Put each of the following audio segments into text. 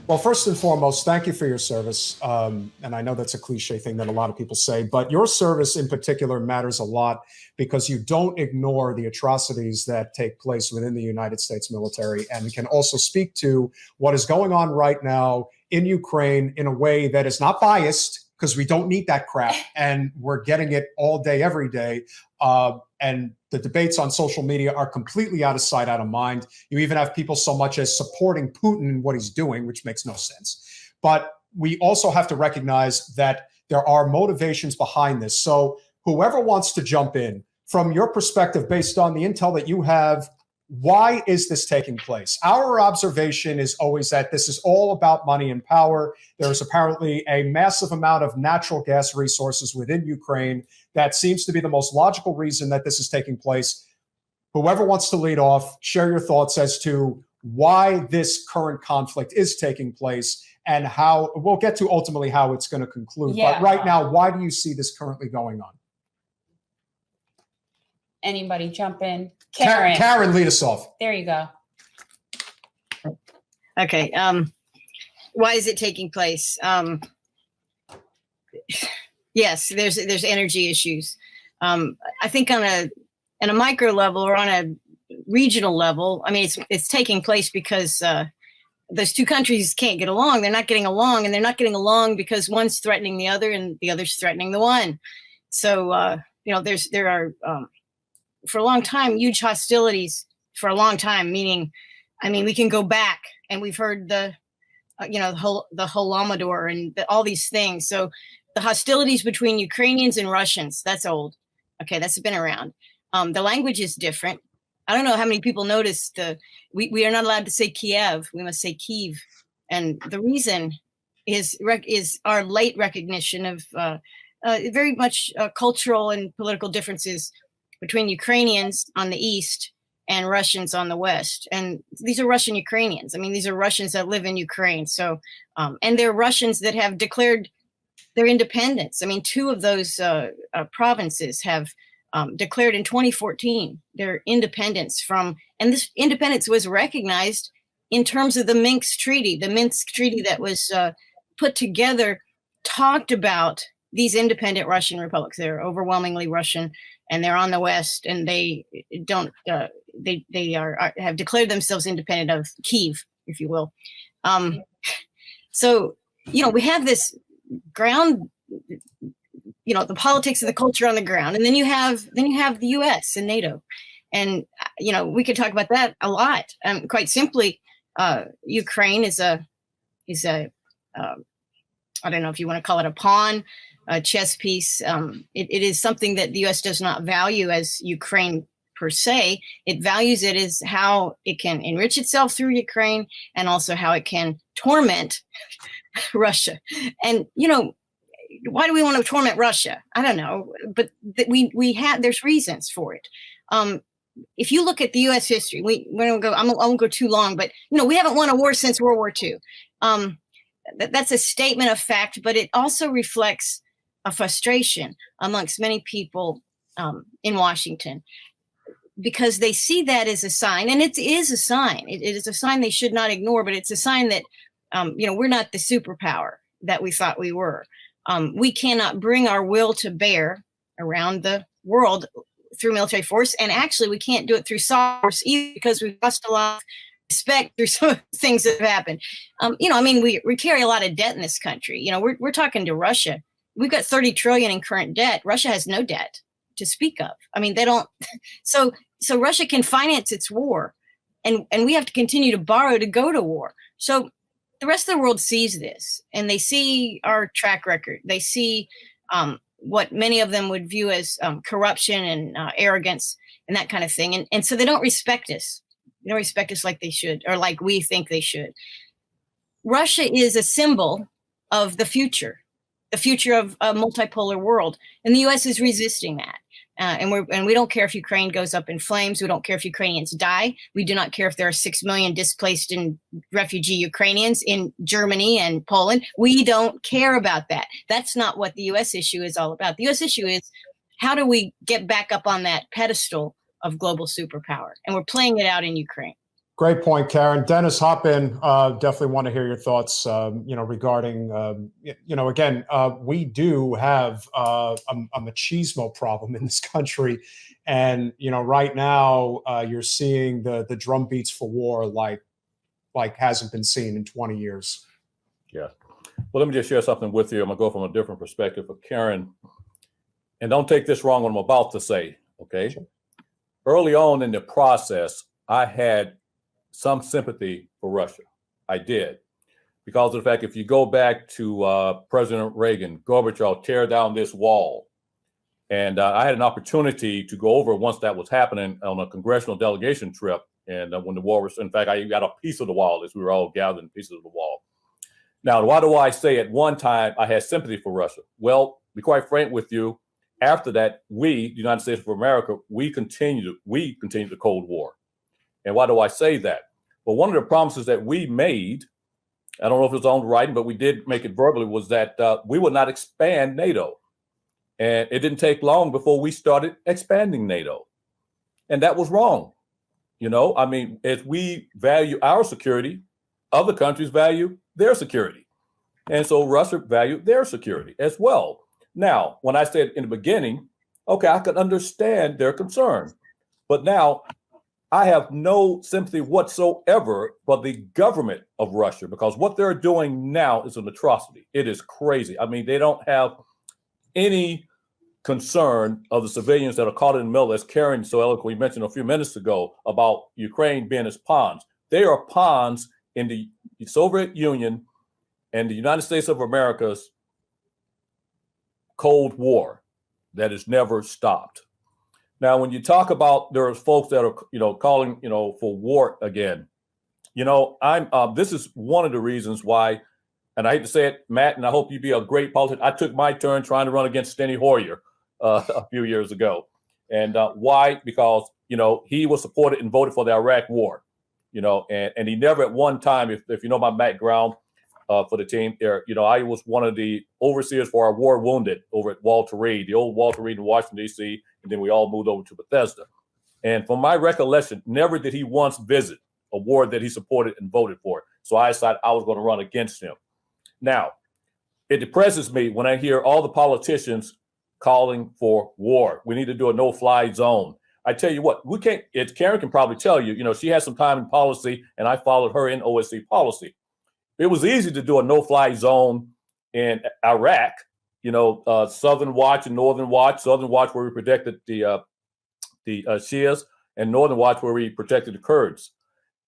Well, first and foremost, thank you for your service. And I know that's a cliche thing that a lot of people say, but your service in particular matters a lot because you don't ignore the atrocities that take place within the United States military and can also speak to what is going on right now in Ukraine in a way that is not biased, because we don't need that crap. And we're getting it all day, every day. And the debates on social media are completely out of sight, out of mind. You even have people so much as supporting Putin and what he's doing, which makes no sense. But we also have to recognize that there are motivations behind this. So whoever wants to jump in, from your perspective, based on the intel that you have, why is this taking place? Our observation is always that this is all about money and power. There is apparently a massive amount of natural gas resources within Ukraine. That seems to be the most logical reason that this is taking place. Whoever wants to lead off, share your thoughts as to why this current conflict is taking place and how we'll get to ultimately how it's going to conclude. Yeah. But right now, why do you see this currently going on? Anybody jump in? Karen, lead us off. There you go. Okay. Why is it taking place? Yes, there's energy issues. I think on a micro level or on a regional level, I mean, it's taking place because those two countries can't get along. They're not getting along, and they're not getting along because one's threatening the other and the other's threatening the one. So there are for a long time huge hostilities for a long time. Meaning, I mean, we can go back and we've heard the Holodomor and all these things. So the hostilities between Ukrainians and Russians, that's old. Okay, that's been around. The language is different. I don't know how many people noticed we are not allowed to say Kiev. We must say Kyiv. And the reason is our late recognition of very much cultural and political differences between Ukrainians on the east and Russians on the west. And these are Russian Ukrainians. I mean, these are Russians that live in Ukraine. So, and they're Russians that have declared their independence. I mean, two of those provinces have declared in 2014 their independence from, and this independence was recognized in terms of the Minsk Treaty. The Minsk Treaty that was put together talked about these independent Russian republics. They're overwhelmingly Russian, and they're on the west, and they don't. They have declared themselves independent of Kyiv, if you will. So we have this ground. The politics of the culture on the ground, and then you have the U.S. and NATO, and we could talk about that a lot. Quite simply, Ukraine is a I don't know if you want to call it a pawn, a chess piece. It is something that the U.S. does not value as Ukraine per se. It values it as how it can enrich itself through Ukraine, and also how it can torment Russia. And why do we want to torment Russia? I don't know, but there's reasons for it. If you look at the U.S. history, we don't go. I won't go too long, but we haven't won a war since World War II. That's a statement of fact, but it also reflects a frustration amongst many people in Washington, because they see that as a sign, and it is a sign. It is a sign they should not ignore, but it's a sign that we're not the superpower that we thought we were. We cannot bring our will to bear around the world through military force, and actually we can't do it through soft force either, because we've lost a lot of respect through some of the things that have happened. We carry a lot of debt in this country. We're talking to Russia. We've got 30 trillion in current debt. Russia has no debt to speak of. I mean, they don't. So Russia can finance its war, and we have to continue to borrow to go to war. So the rest of the world sees this, and they see our track record. They see what many of them would view as corruption and arrogance and that kind of thing. And so they don't respect us. They don't respect us like they should, or like we think they should. Russia is a symbol of the future of a multipolar world, and the U.S. is resisting that. And we don't care if Ukraine goes up in flames. We don't care if Ukrainians die. We do not care if there are 6 million displaced and refugee Ukrainians in Germany and Poland. We don't care about that. That's not what the U.S. issue is all about. The U.S. issue is, how do we get back up on that pedestal of global superpower? And we're playing it out in Ukraine. Great point, Karen. Dennis, hop in. Definitely want to hear your thoughts, regarding, again, we do have a machismo problem in this country. And, right now you're seeing the drum beats for war like hasn't been seen in 20 years. Yeah. Well, let me just share something with you. I'm going to go from a different perspective for Karen. And don't take this wrong what I'm about to say, okay? Sure. Early on in the process, I had some sympathy for Russia. I did. Because of the fact, if you go back to President Reagan, Gorbachev, tear down this wall. And I had an opportunity to go over once that was happening on a congressional delegation trip. And when the wall was, in fact, I got a piece of the wall as we were all gathering pieces of the wall. Now, why do I say at one time I had sympathy for Russia? Well, to be quite frank with you, after that, we, the United States of America, we continued the Cold War. And why do I say that? Well, one of the promises that we made, I don't know if it was on writing, but we did make it verbally, was that we would not expand NATO. And it didn't take long before we started expanding NATO. And that was wrong. As we value our security, other countries value their security. And so Russia valued their security as well. Now, when I said in the beginning, okay, I could understand their concern. But now I have no sympathy whatsoever for the government of Russia, because what they're doing now is an atrocity. It is crazy. They don't have any concern of the civilians that are caught in the middle, as Karen so eloquently mentioned a few minutes ago about Ukraine being as pawns. They are pawns in the Soviet Union and the United States of America's Cold War that has never stopped. Now, when you talk about there are folks that are, calling, for war again, this is one of the reasons why, and I hate to say it, Matt, and I hope you be a great politician. I took my turn trying to run against Steny Hoyer a few years ago. And why? Because, he was supported and voted for the Iraq war, and he never at one time, if you know my background for the team there, I was one of the overseers for our war wounded over at Walter Reed, the old Walter Reed in Washington, D.C., and then we all moved over to Bethesda. And from my recollection, never did he once visit a war that he supported and voted for. So I decided I was going to run against him. Now, it depresses me when I hear all the politicians calling for war. We need to do a no-fly zone. I tell you what, we can't, Karen can probably tell you, she has some time in policy, and I followed her in OSC policy. It was easy to do a no-fly zone in Iraq, Southern Watch and Northern Watch. Southern Watch where we protected the Shias, and Northern Watch where we protected the Kurds.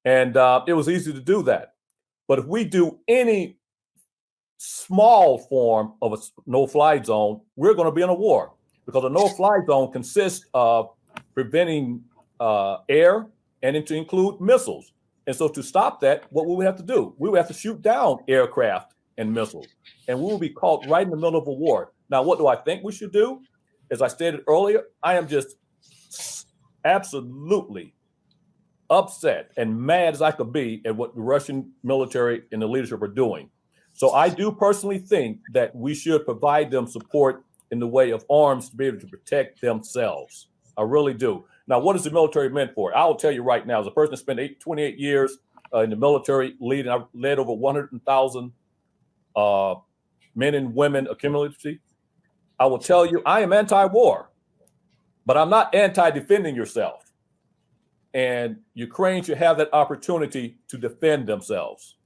And it was easy to do that. But if we do any small form of a no-fly zone, we're going to be in a war, because a no-fly zone consists of preventing air and to include missiles. And so to stop that, what will we have to do? We will have to shoot down aircraft and missiles, and we will be caught right in the middle of a war. Now, what do I think we should do? As I stated earlier, I am just absolutely upset and mad as I could be at what the Russian military and the leadership are doing. So I do personally think that we should provide them support in the way of arms to be able to protect themselves. I really do. Now, what is the military meant for? I will tell you right now, as a person that spent 28 years in the military leading, I've led over 100,000 men and women accumulatively. I will tell you, I am anti-war, but I'm not anti-defending yourself. And Ukraine should have that opportunity to defend themselves.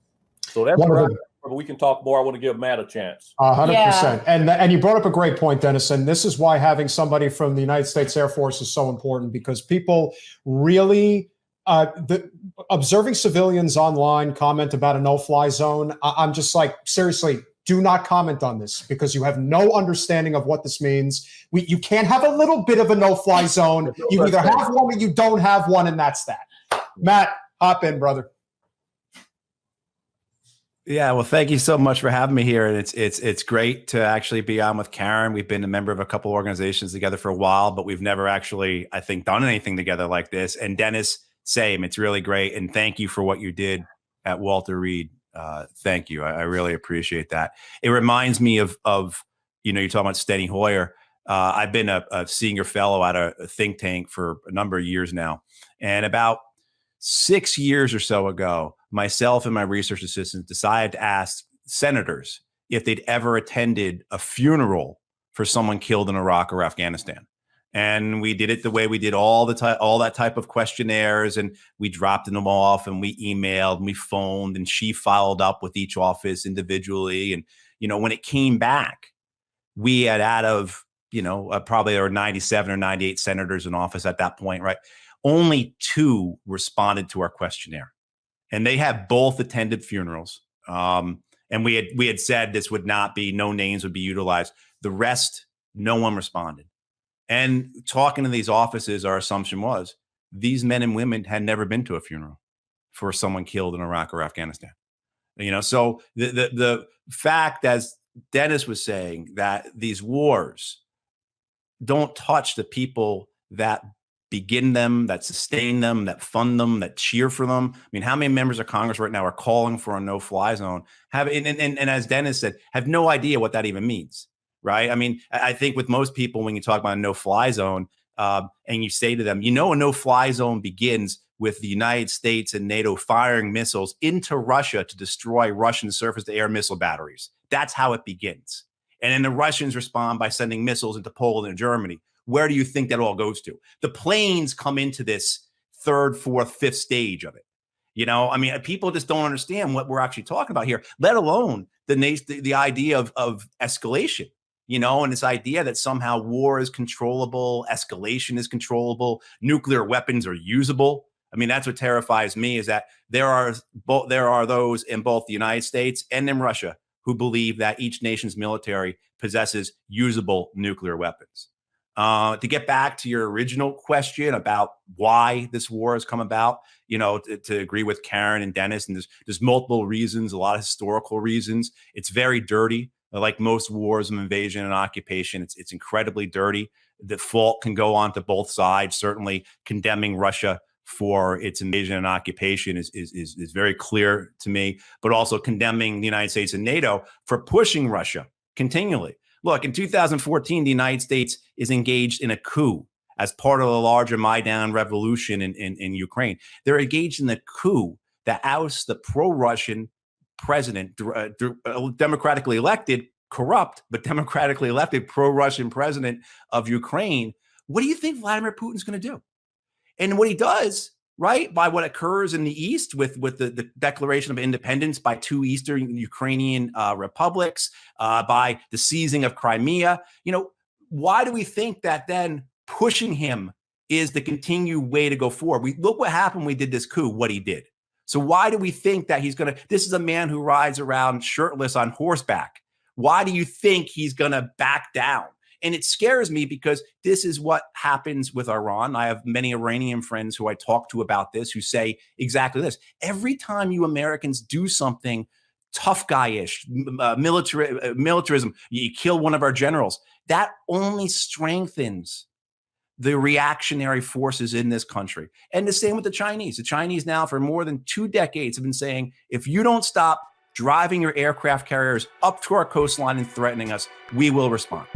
So that's where we can talk more. I want to give Matt a chance. 100%. Yeah. And you brought up a great point, Dennis. And this is why having somebody from the United States Air Force is so important, because people really, observing civilians online comment about a no-fly zone, I'm just like, seriously, do not comment on this, because you have no understanding of what this means. You can't have a little bit of a no-fly zone. You either have one or you don't have one, and that's that. Matt, hop in, brother. Yeah, well, thank you so much for having me here. And it's great to actually be on with Karen. We've been a member of a couple of organizations together for a while, but we've never actually, I think, done anything together like this. And Dennis, same. It's really great. And thank you for what you did at Walter Reed. Thank you. I really appreciate that. It reminds me of you're talking about Steny Hoyer. I've been a senior fellow at a think tank for a number of years now. And about 6 years or so ago, myself and my research assistant decided to ask senators if they'd ever attended a funeral for someone killed in Iraq or Afghanistan. And we did it the way we did all that type of questionnaires, and we dropped them off, and we emailed, and we phoned, and she followed up with each office individually. And, when it came back, we had out of, probably there were 97 or 98 senators in office at that point, right? Only 2 responded to our questionnaire, and they had both attended funerals. And we had said this would not be, no names would be utilized. The rest, no one responded. And talking to these offices, our assumption was these men and women had never been to a funeral for someone killed in Iraq or Afghanistan. So the fact, as Dennis was saying, that these wars don't touch the people that begin them, that sustain them, that fund them, that cheer for them. I mean, how many members of Congress right now are calling for a no-fly zone? And as Dennis said, have no idea what that even means. Right. I mean, I think with most people, when you talk about a no-fly zone and you say to them, a no-fly zone begins with the United States and NATO firing missiles into Russia to destroy Russian surface-to-air missile batteries. That's how it begins. And then the Russians respond by sending missiles into Poland and Germany. Where do you think that all goes to? The planes come into this 3rd, 4th, 5th stage of it. People just don't understand what we're actually talking about here, let alone the idea of escalation. And this idea that somehow war is controllable, escalation is controllable, nuclear weapons are usable. I mean, that's what terrifies me, is that there are those in both the United States and in Russia who believe that each nation's military possesses usable nuclear weapons. To get back to your original question about why this war has come about, to agree with Karen and Dennis, and there's multiple reasons, a lot of historical reasons. It's very dirty. Like most wars of invasion and occupation, it's incredibly dirty. The fault can go on to both sides. Certainly condemning Russia for its invasion and occupation is very clear to me, but also condemning the United States and NATO for pushing Russia continually. Look, in 2014, the United States is engaged in a coup as part of the larger Maidan revolution in Ukraine. They're engaged in the coup that ousts the pro-Russian president, democratically elected, corrupt, but democratically elected pro-Russian president of Ukraine. What do you think Vladimir Putin's going to do? And what he does, right, by what occurs in the East with the declaration of independence by 2 Eastern Ukrainian republics, by the seizing of Crimea, why do we think that then pushing him is the continued way to go forward? Look what happened when we did this coup, what he did. So why do we think that this is a man who rides around shirtless on horseback. Why do you think he's going to back down? And it scares me because this is what happens with Iran. I have many Iranian friends who I talk to about this who say exactly this. Every time you Americans do something tough guy-ish, militarism, you kill one of our generals, that only strengthens the reactionary forces in this country. And the same with the Chinese. The Chinese now for more than 2 decades have been saying, if you don't stop driving your aircraft carriers up to our coastline and threatening us, we will respond.